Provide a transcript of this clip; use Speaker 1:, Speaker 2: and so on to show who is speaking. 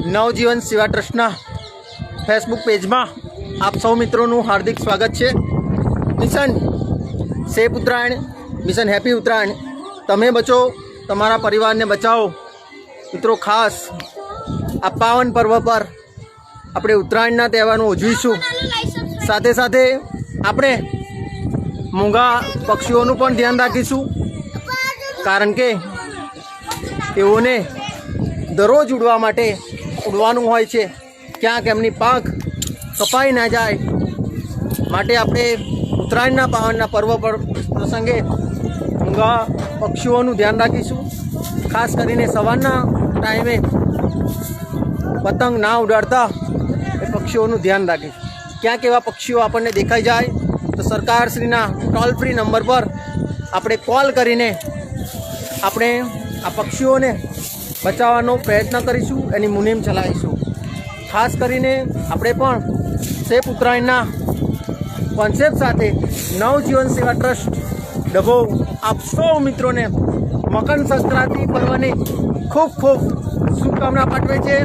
Speaker 1: નવજીવન સેવા ટ્રસ્ટના ફેસબુક પેજમાં આપ સૌ મિત્રોનું હાર્દિક સ્વાગત છે। Mission safe Uttarayan, mission happy Uttarayan, તમે બચો તમારા પરિવારને બચાવો। મિત્રો, ખાસ આ પાવન પર્વ પર આપણે ઉત્તરાયણના તહેવારને ઉજવીશું। સાથે સાથે આપણે મૂંગા પક્ષીઓનું પણ ધ્યાન રાખીશું, કારણ કે તેઓને દરરોજ ઉડવા માટે ઉડવાનું હોય છે, ક્યાંક એમની પાંખ કપાઈ ના જાય, માટે આપણે ઉત્તરાયણના પાવનના પર્વ પર પ્રસંગે મૂંગા પક્ષીઓનું ધ્યાન રાખીશું। ખાસ કરીને સવારના ટાઈમે પતંગ ના ઉડાડતા એ પક્ષીઓનું ધ્યાન રાખીશું। ક્યાંક એવા પક્ષીઓ આપણને દેખાઈ જાય તો સરકારશ્રીના ટોલ ફ્રી નંબર પર આપણે કોલ કરીને આપણે આ પક્ષીઓને બચાવવાનો પ્રયત્ન કરીશું, એની મુહિમ ચલાવીશું। ખાસ કરીને આપણે પણ સેફ ઉત્તરાયણના કોન્સેપ્ટ સાથે નવજીવન સેવા ટ્રસ્ટ ડભોઈ આપ સૌ મિત્રોને મકર સંક્રાંતિ પર્વની ખૂબ ખૂબ શુભકામના પાઠવે છે।